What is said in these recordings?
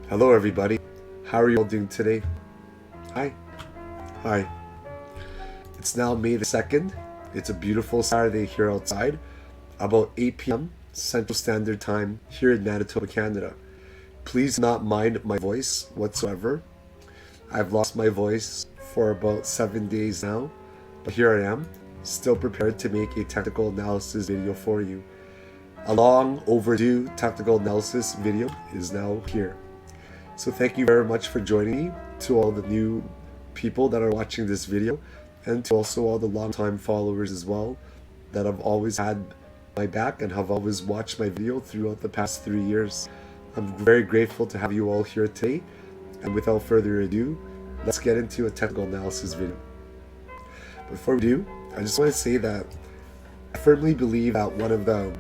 Hello everybody. How are you all doing today? Hi. Hi. It's now May the 2nd. It's a beautiful Saturday here outside, about 8 p.m. Central Standard Time here in Manitoba, Canada. Please do not mind my voice whatsoever. I've lost my voice for about 7 days now, but here I am, still prepared to make a technical analysis video for you. A long overdue technical analysis video is now here. So thank you very much for joining me, to all the new people that are watching this video, and to also all the long-time followers as well that have always had my back and have always watched my video throughout the past 3 years. I'm very grateful to have you all here today, and without further ado, let's get into a technical analysis video. Before we do, I just want to say that I firmly believe that one of the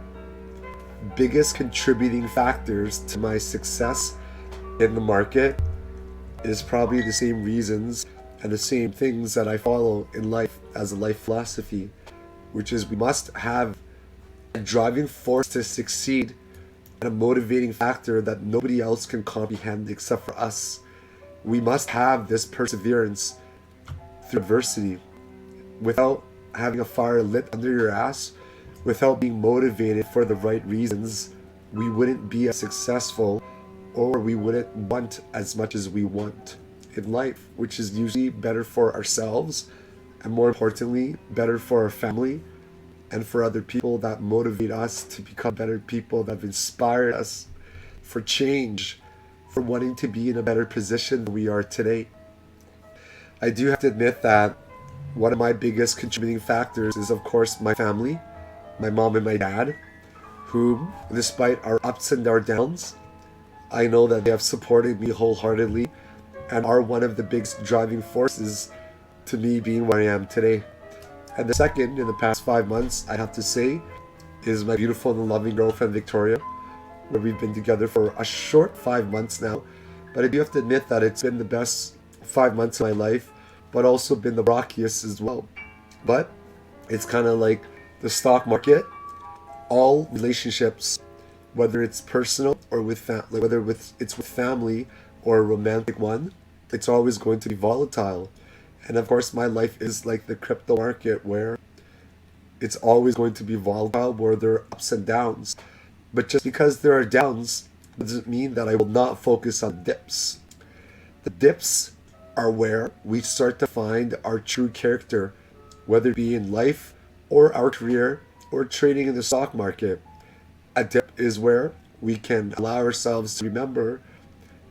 biggest contributing factors to my success in the market is probably the same reasons and the same things that I follow in life as a life philosophy, which is we must have a driving force to succeed and a motivating factor that nobody else can comprehend except for us. We must have this perseverance through adversity. Without having a fire lit under your ass, without being motivated for the right reasons, we wouldn't be as successful, or we wouldn't want as much as we want in life, which is usually better for ourselves and, more importantly, better for our family and for other people that motivate us to become better people, that have inspired us for change, for wanting to be in a better position than we are today. I do have to admit that one of my biggest contributing factors is, of course, my family, my mom and my dad, whom, despite our ups and our downs, I know that they have supported me wholeheartedly and are one of the biggest driving forces to me being where I am today. And the second, in the past 5 months, I have to say, is my beautiful and loving girlfriend Victoria, where we've been together for a short 5 months now. But I do have to admit that it's been the best 5 months of my life, but also been the rockiest as well. But it's kind of like the stock market. All relationships, whether it's personal or with family, whether it's with family or a romantic one, it's always going to be volatile. And of course, my life is like the crypto market, where it's always going to be volatile, where there are ups and downs. But just because there are downs doesn't mean that I will not focus on dips. The dips are where we start to find our true character, whether it be in life or our career or trading in the stock market. A dip is where we can allow ourselves to remember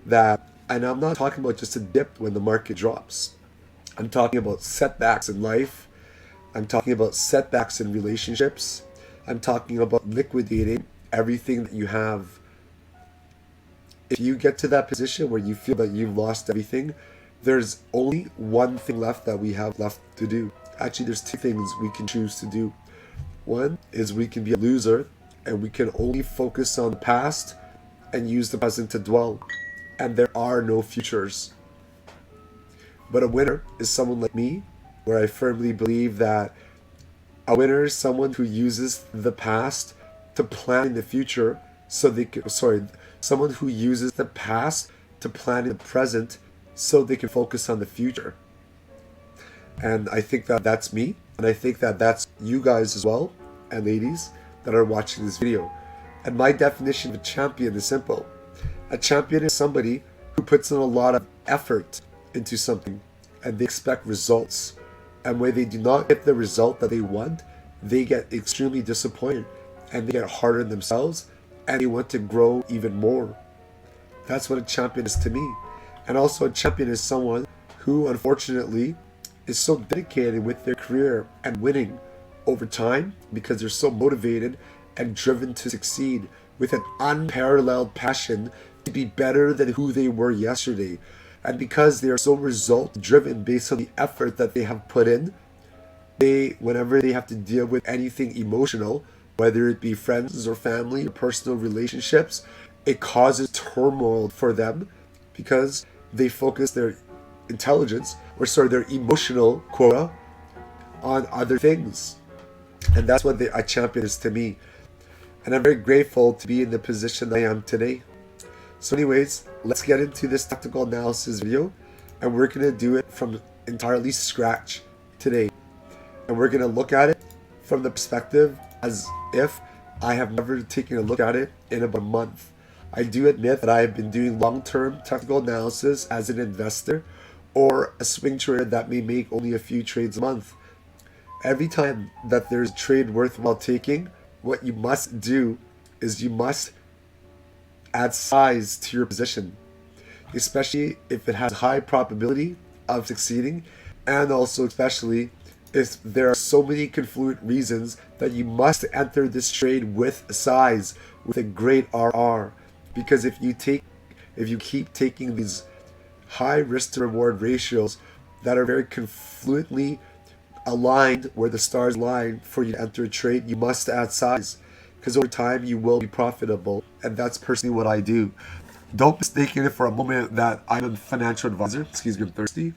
that, and I'm not talking about just a dip when the market drops. I'm talking about setbacks in life. I'm talking about setbacks in relationships. I'm talking about liquidating everything that you have. If you get to that position where you feel that you've lost everything, there's only one thing left that we have left to do. Actually, there's two things we can choose to do. One is we can be a loser, and we can only focus on the past and use the present to dwell, and there are no futures. But a winner is someone like me, where I firmly believe that a winner is someone who uses the past to plan in the future, someone who uses the past to plan in the present so they can focus on the future. And I think that that's me, and I think that that's you guys as well, and ladies that are watching this video. And my definition of a champion is simple. A champion is somebody who puts in a lot of effort into something and they expect results. And when they do not get the result that they want, they get extremely disappointed and they get hard on themselves and they want to grow even more. That's what a champion is to me. And also, a champion is someone who, unfortunately, is so dedicated with their career and winning over time because they're so motivated and driven to succeed with an unparalleled passion to be better than who they were yesterday. And because they are so result driven based on the effort that they have put in, whenever they have to deal with anything emotional, whether it be friends or family or personal relationships, it causes turmoil for them because they focus their their emotional quota on other things. And that's what a champion is to me. And I'm very grateful to be in the position I am today. So anyways, let's get into this technical analysis video, and we're going to do it from entirely scratch today. And we're going to look at it from the perspective as if I have never taken a look at it in about a month. I do admit that I have been doing long-term technical analysis as an investor or a swing trader that may make only a few trades a month. Every time that there's a trade worthwhile taking, what you must do is you must add size to your position, especially if it has high probability of succeeding, and also especially if there are so many confluent reasons that you must enter this trade with size, with a great RR. Because if you keep taking these high risk to reward ratios that are very confluently aligned where the stars align for you to enter a trade, you must add size, because over time you will be profitable. And that's personally what I do. Don't mistake it for a moment that I'm a financial advisor. Excuse me, I'm thirsty.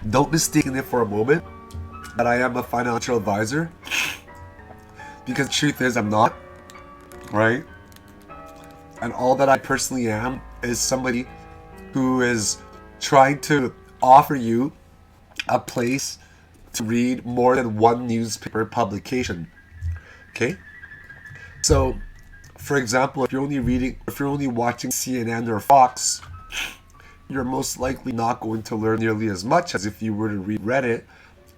Don't mistake it for a moment that I am a financial advisor, because the truth is I'm not, right? And all that I personally am is somebody who is trying to offer you a place to read more than one newspaper publication. Okay? So, for example, if you're only watching CNN or Fox, you're most likely not going to learn nearly as much as if you were to read Reddit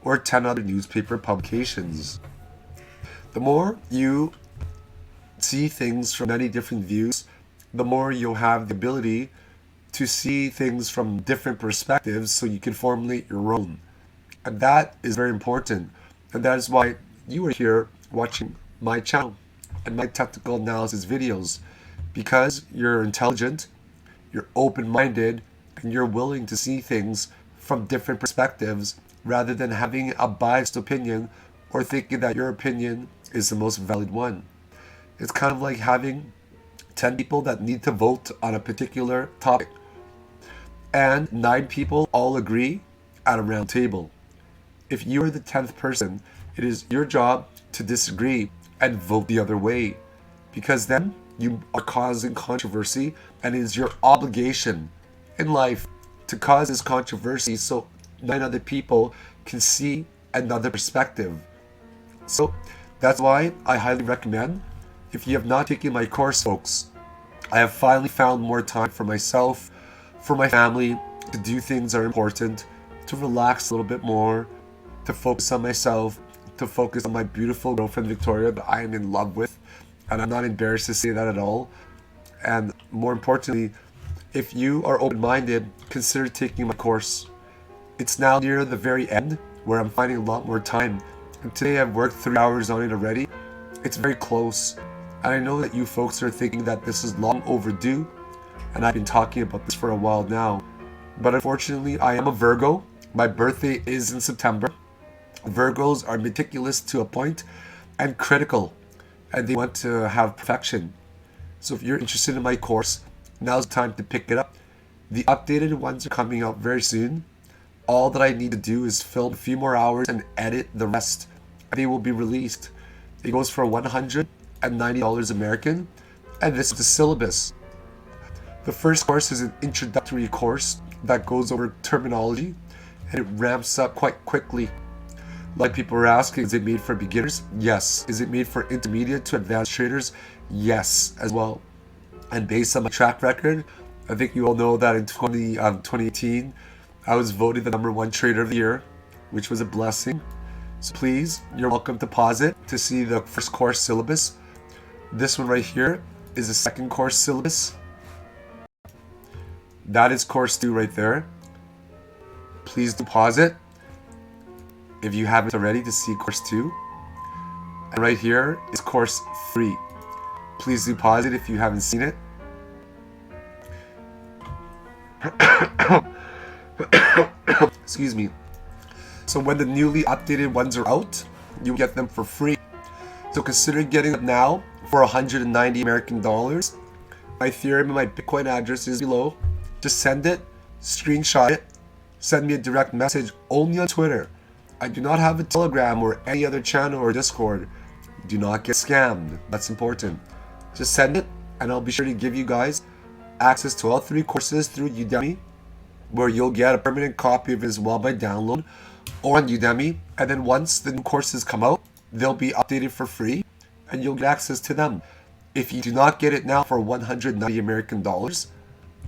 or 10 other newspaper publications. The more you see things from many different views, the more you'll have the ability to see things from different perspectives so you can formulate your own. And that is very important. And that is why you are here watching my channel and my technical analysis videos, because you're intelligent, you're open-minded, and you're willing to see things from different perspectives rather than having a biased opinion or thinking that your opinion is the most valid one. It's kind of like having 10 people that need to vote on a particular topic, and 9 people all agree at a round table. If you are the 10th person, it is your job to disagree and vote the other way, because then you are causing controversy, and it is your obligation in life to cause this controversy so 9 other people can see another perspective. So that's why I highly recommend, if you have not taken my course, folks, I have finally found more time for myself, for my family, to do things that are important, to relax a little bit more, to focus on myself, to focus on my beautiful girlfriend Victoria that I am in love with, and I'm not embarrassed to say that at all. And more importantly, if you are open-minded, consider taking my course. It's now near the very end where I'm finding a lot more time, and today I've worked 3 hours on it already. It's very close, and I know that you folks are thinking that this is long overdue, and I've been talking about this for a while now. But unfortunately, I am a Virgo. My birthday is in September. Virgos are meticulous to a point and critical, and they want to have perfection. So if you're interested in my course, now's the time to pick it up. The updated ones are coming out very soon. All that I need to do is film a few more hours and edit the rest. They will be released. It goes for $190 American, and this is the syllabus. The first course is an introductory course that goes over terminology, and it ramps up quite quickly. Like people are asking, is it made for beginners? Yes. Is it made for intermediate to advanced traders? Yes, as well. And based on my track record, I think you all know that in 2018, I was voted the #1 trader of the year, which was a blessing. So please, you're welcome to pause it to see the first course syllabus. This one right here is the second course syllabus. That is course 2 right there. Please do pause it if you haven't already to see course 2. And right here is course 3. Please do pause it if you haven't seen it. Excuse me. So when the newly updated ones are out, you get them for free. So consider getting them now for $190 American. My Ethereum and my Bitcoin address is below. Just send it, screenshot it, send me a direct message only on Twitter. I do not have a Telegram or any other channel or Discord. Do not get scammed. That's important. just send it, and I'll be sure to give you guys access to all 3 courses through Udemy, where you'll get a permanent copy of it as well by download or on Udemy. And then once the new courses come out, they'll be updated for free and you'll get access to them. If you do not get it now for 190 American dollars,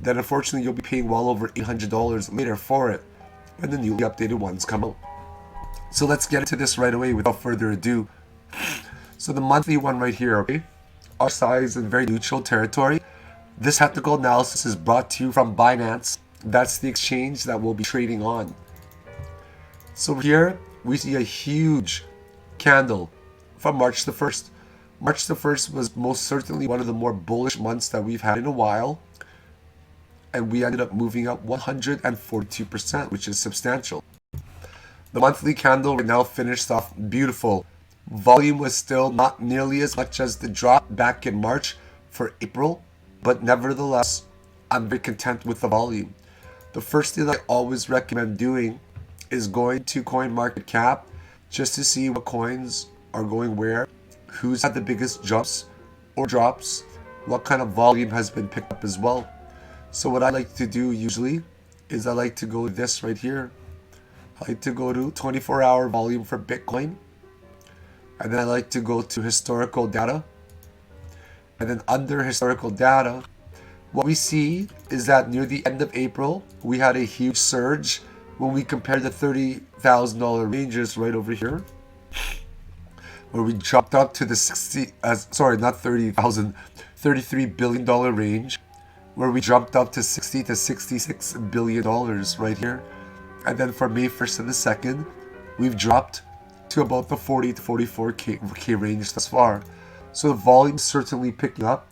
then unfortunately you'll be paying well over $800 later for it when the newly updated ones come out. So let's get into this right away without further ado. So the monthly one right here, okay? Our size in very neutral territory. This technical analysis is brought to you from Binance. That's the exchange that we'll be trading on. So here we see a huge candle from March the 1st. March the 1st was most certainly one of the more bullish months that we've had in a while. And we ended up moving up 142%, which is substantial. The monthly candle right now finished off beautiful. Volume was still not nearly as much as the drop back in March for April, but nevertheless, I'm very content with the volume. The first thing I always recommend doing is going to CoinMarketCap just to see what coins are going where, who's had the biggest jumps or drops, what kind of volume has been picked up as well. So what I like to do usually is I like to go to this right here. I like to go to 24-hour volume for Bitcoin. And then I like to go to historical data. And then under historical data, what we see is that near the end of April, we had a huge surge when we compared the $30,000 ranges right over here, where we jumped up to the $33 billion range, where we jumped up to $60 to $66 billion right here. And then for May 1st and the 2nd, we've dropped to about the 40 to 44K range thus far. So the volume certainly picking up.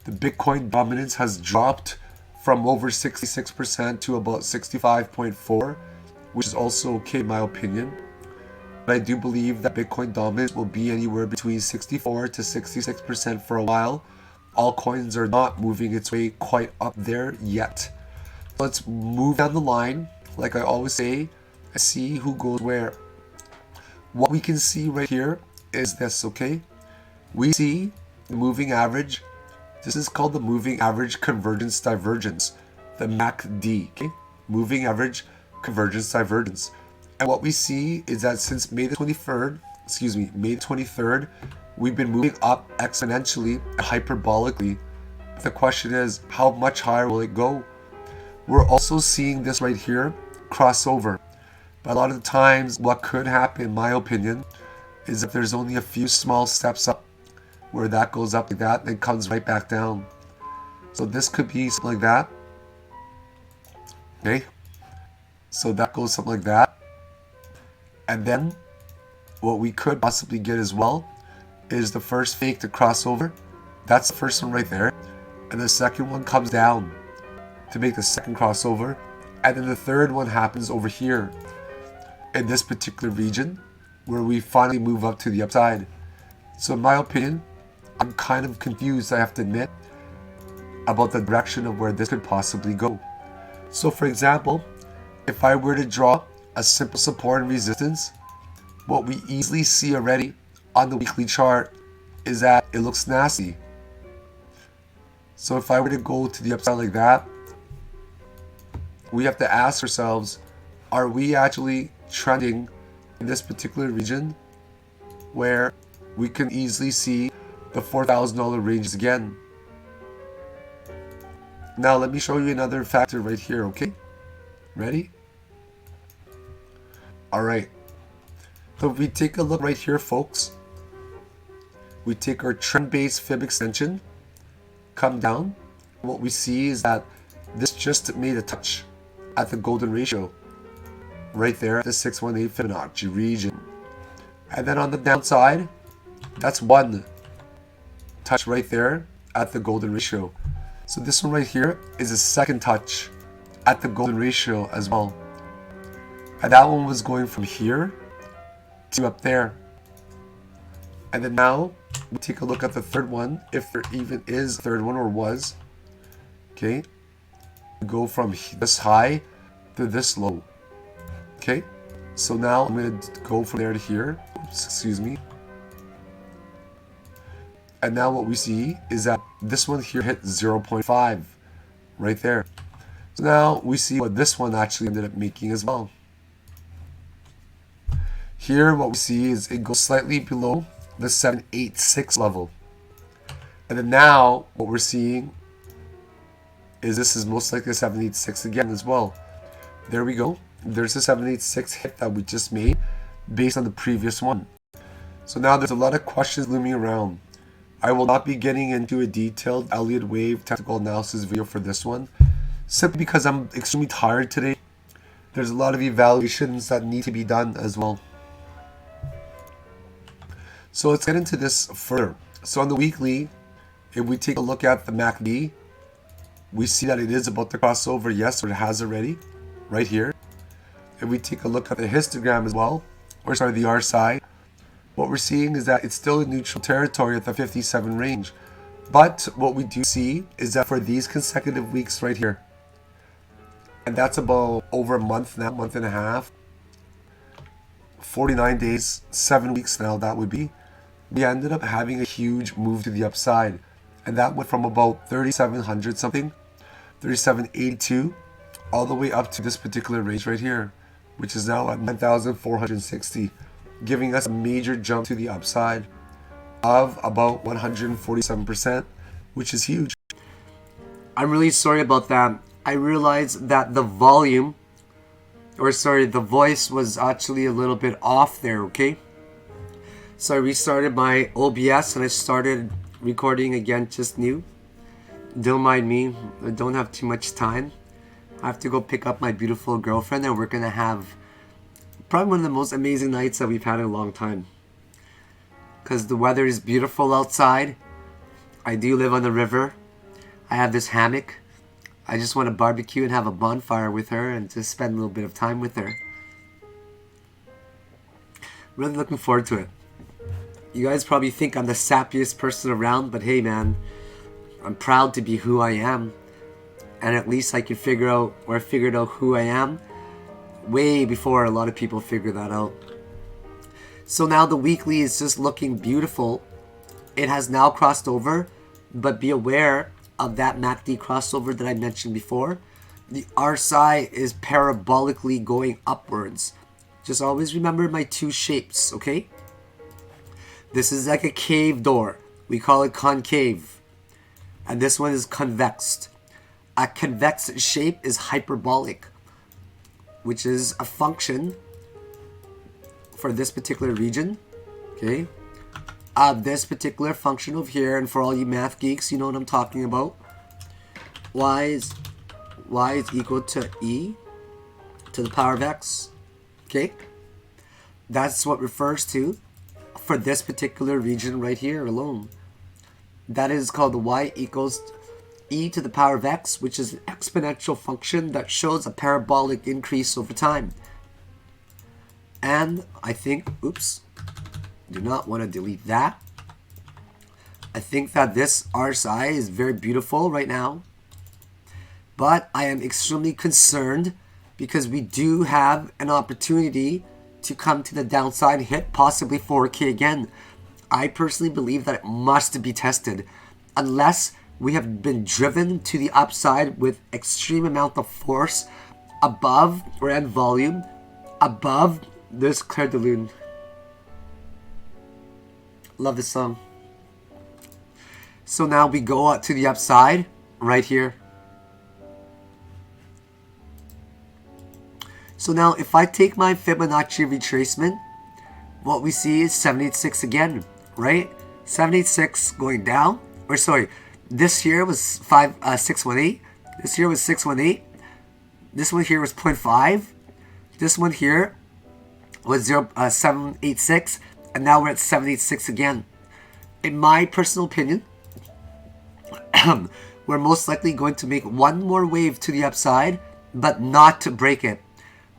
The Bitcoin dominance has dropped from over 66% to about 65.4%, which is also okay in my opinion. But I do believe that Bitcoin dominance will be anywhere between 64 to 66% for a while. All coins are not moving its way quite up there yet. Let's move down the line. Like I always say, I see who goes where. What we can see right here is this, okay? We see the moving average. This is called the moving average convergence divergence, the MACD, okay? Moving average convergence divergence. And what we see is that since May the 23rd, we've been moving up exponentially, hyperbolically. The question is, how much higher will it go? We're also seeing this right here, crossover. But a lot of the times, what could happen, in my opinion, is that there's only a few small steps up, where that goes up like that and comes right back down. So this could be something like that. Okay? So that goes something like that. And then what we could possibly get as well is the first fake to crossover. That's the first one right there. And the second one comes down to make the second crossover. And then the third one happens over here in this particular region where we finally move up to the upside. So in my opinion, I'm kind of confused, I have to admit, about the direction of where this could possibly go. So for example, if I were to draw a simple support and resistance, what we easily see already on the weekly chart is that it looks nasty. So if I were to go to the upside like that, we have to ask ourselves, are we actually trending in this particular region where we can easily see the $4,000 ranges again? Now let me show you another factor right here, okay? Ready? Alright. So if we take a look right here, folks, we take our trend-based fib extension, come down. What we see is that this just made a touch at the golden ratio right there at the 618 Fibonacci region. And then on the downside, that's one touch right there at the golden ratio. So this one right here is a second touch at the golden ratio as well. And that one was going from here to up there. And then now we take a look at the third one, if there even is a third one or was. Okay, we go from this high to this low. Okay, so now I'm going to go from there to here. Oops, excuse me. And now what we see is that this one here hit 0.5 right there. So now we see what this one actually ended up making as well. Here what we see is it goes slightly below the 786 level. And then now what we're seeing is this is most likely a 786 again as well. There we go. There's a 786 hit that we just made based on the previous one. So now there's a lot of questions looming around. I will not be getting into a detailed Elliott wave technical analysis video for this one, simply because I'm extremely tired today. There's a lot of evaluations that need to be done as well. So let's get into this further. So on the weekly, if we take a look at the MACD, we see that it is about to cross over, yes, or it has already, right here. If we take a look at the histogram as well, or sorry, the RSI, what we're seeing is that it's still in neutral territory at the 57 range. But what we do see is that for these consecutive weeks right here, and that's about over a month now, month and a half, 49 days, 7 weeks now that would be, we ended up having a huge move to the upside. And that went from about 3,700 something, 3,782, all the way up to this particular range right here, which is now at 9,460, giving us a major jump to the upside of about 147%, which is huge. I'm really sorry about that. I realized that the volume, or sorry, the voice was actually a little bit off there, okay? So I restarted my OBS and I started recording again just new. Don't mind me, I don't have too much time. I have to go pick up my beautiful girlfriend and we're gonna have probably one of the most amazing nights that we've had in a long time. Because the weather is beautiful outside. I do live on the river. I have this hammock. I just want to barbecue and have a bonfire with her and just spend a little bit of time with her. Really looking forward to it. You guys probably think I'm the sappiest person around, but hey man, I'm proud to be who I am. And at least I can figure out, or I figured out who I am way before a lot of people figure that out. So now the weekly is just looking beautiful. It has now crossed over, but be aware of that MACD crossover that I mentioned before. The RSI is parabolically going upwards. Just always remember my two shapes, okay? This is like a cave door. We call it concave. And this one is convex. A convex shape is hyperbolic, which is a function for this particular region, okay? This particular function over here, and for all you math geeks, you know what I'm talking about. Y is equal to e to the power of x, okay? That's what refers to for this particular region right here alone. That is called the y equals e to the power of x, which is an exponential function that shows a parabolic increase over time. And I think, oops, do not want to delete that. I think that this RSI is very beautiful right now. But I am extremely concerned because we do have an opportunity to come to the downside and hit possibly 4K again. I personally believe that it must be tested unless we have been driven to the upside with extreme amount of force above or and volume above this Claire de Lune. Love this song. So now we go up to the upside right here. So now if I take my Fibonacci retracement, what we see is 786 again, right? 786 going down, or sorry, this here was 618. This here was 618. This one here was 0.5. This one here was 786, and now we're at 786 again. In my personal opinion, we're most likely going to make one more wave to the upside, but not to break it.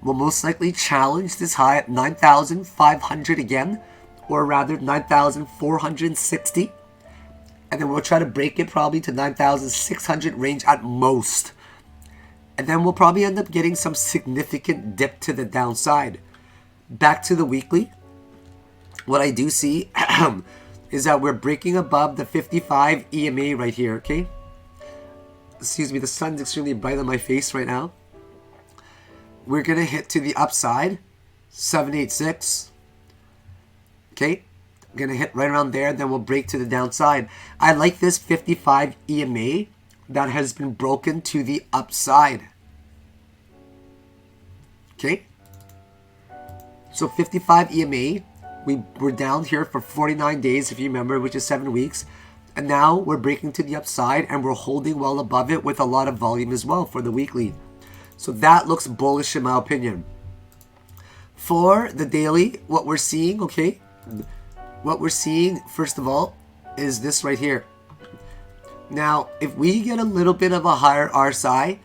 We'll most likely challenge this high at 9,500 again, or rather 9,460. And then we'll try to break it probably to 9,600 range at most. And then we'll probably end up getting some significant dip to the downside. Back to the weekly. What I do see is that we're breaking above the 55 EMA right here, okay? Excuse me, the sun's extremely bright on my face right now. We're going to hit to the upside, 786. Okay, I'm going to hit right around there, then we'll break to the downside. I like this 55 EMA that has been broken to the upside. Okay, so 55 EMA, we were down here for 49 days, if you remember, which is 7 weeks. And now we're breaking to the upside and we're holding well above it with a lot of volume as well for the weekly. So that looks bullish in my opinion. For the daily, what we're seeing, okay, what we're seeing, first of all, is this right here. Now, if we get a little bit of a higher RSI,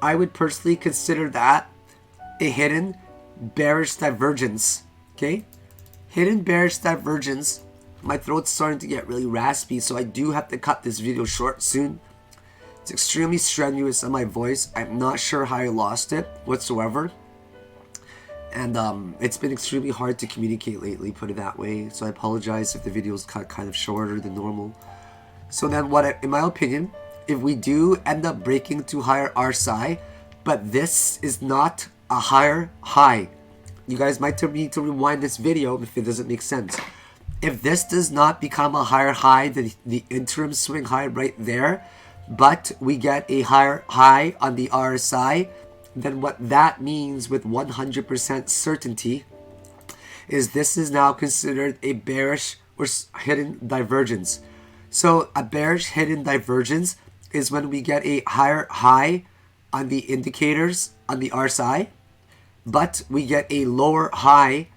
I would personally consider that a hidden bearish divergence, okay? Hidden bearish divergence. My throat's starting to get really raspy, so I do have to cut this video short soon. It's extremely strenuous on my voice. I'm not sure how I lost it whatsoever. And it's been extremely hard to communicate lately, put it that way. So I apologize if the video is kind of shorter than normal. So then in my opinion, if we do end up breaking to higher RSI, but this is not a higher high, you guys might need to rewind this video if it doesn't make sense. If this does not become a higher high than the interim swing high right there, but we get a higher high on the RSI, then what that means with 100% certainty is this is now considered a bearish or hidden divergence. So a bearish hidden divergence is when we get a higher high on the indicators on the RSI, but we get a lower high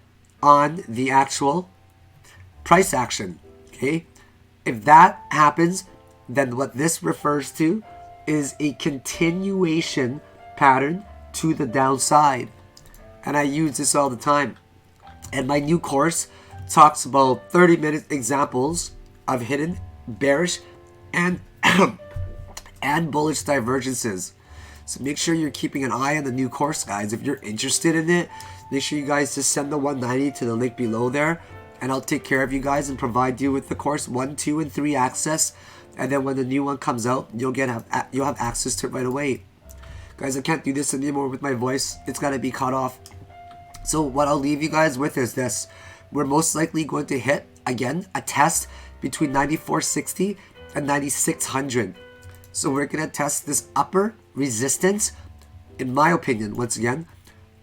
on the actual price action, okay? If that happens, then what this refers to is a continuation pattern to the downside. And I use this all the time. And my new course talks about 30-minute examples of hidden bearish and and bullish divergences. So make sure you're keeping an eye on the new course, guys. If you're interested in it, make sure you guys just send the 190 to the link below there, and I'll take care of you guys and provide you with the course 1, 2, and 3 access. And then when the new one comes out, you'll have access to it right away. Guys, I can't do this anymore with my voice. It's got to be cut off. So what I'll leave you guys with is this. We're most likely going to hit, again, a test between 9460 and 9600. So we're going to test this upper resistance, in my opinion, once again,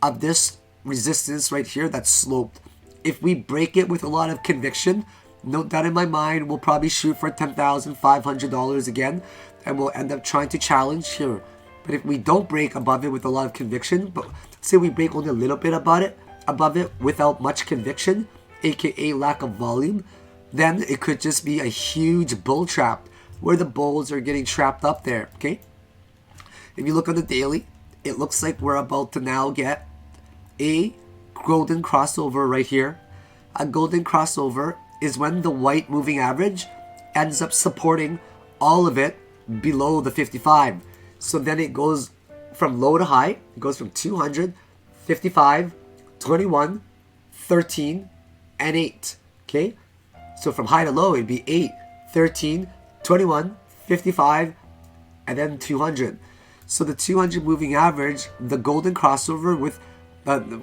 of this resistance right here that's sloped. If we break it with a lot of conviction, note that in my mind, we'll probably shoot for $10,500 again, and we'll end up trying to challenge here. But if we don't break above it with a lot of conviction, but say we break only a little bit above it without much conviction, aka lack of volume, then it could just be a huge bull trap where the bulls are getting trapped up there, okay? If you look on the daily, it looks like we're about to now get a golden crossover right here. A golden crossover is when the white moving average ends up supporting all of it below the 55. So then it goes from low to high. It goes from 200, 55, 21, 13, and 8. Okay? So from high to low, it'd be 8, 13, 21, 55, and then 200. So the 200 moving average, the golden crossover with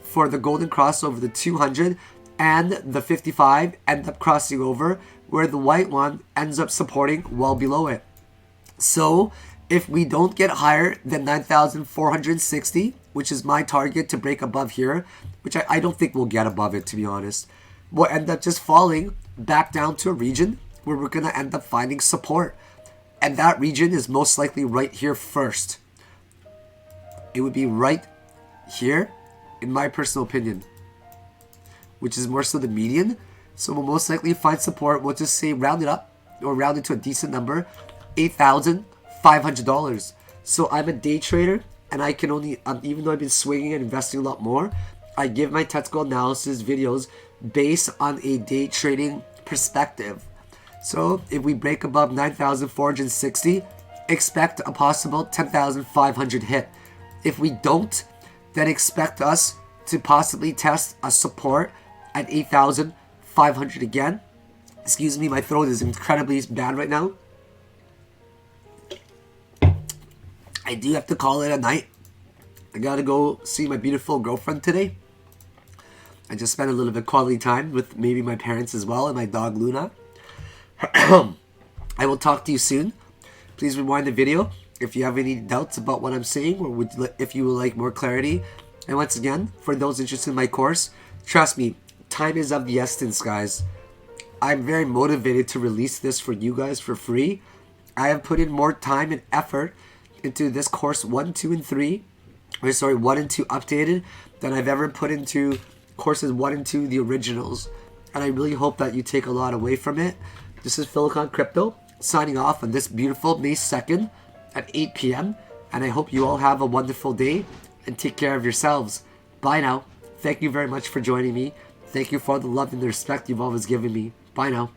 for the golden crossover, the 200 and the 55 end up crossing over, where the white one ends up supporting well below it. So if we don't get higher than 9,460, which is my target to break above here, which I don't think we'll get above it, to be honest, we'll end up just falling back down to a region where we're going to end up finding support. And that region is most likely right here first. It would be right here, in my personal opinion, which is more so the median. So we'll most likely find support. We'll just say round it up or round it to a decent number, $8,500. So I'm a day trader, and I can only, even though I've been swinging and investing a lot more, I give my technical analysis videos based on a day trading perspective. So if we break above 9,460, expect a possible 10,500 hit. If we don't, then expect us to possibly test a support at 8,500 again. Excuse me, my throat is incredibly bad right now. I do have to call it a night. I gotta go see my beautiful girlfriend today. I just spent a little bit of quality time with maybe my parents as well and my dog Luna. I will talk to you soon. Please rewind the video if you have any doubts about what I'm saying or if you would like more clarity. And once again, for those interested in my course, trust me, time is of the essence, guys. I'm very motivated to release this for you guys for free. I have put in more time and effort into this course 1, 2, and 3. 1 and 2 updated than I've ever put into courses 1 and 2, the originals. And I really hope that you take a lot away from it. This is Philicon Crypto signing off on this beautiful May 2nd at 8 p.m. And I hope you all have a wonderful day and take care of yourselves. Bye now. Thank you very much for joining me. Thank you for the love and the respect you've always given me. Bye now.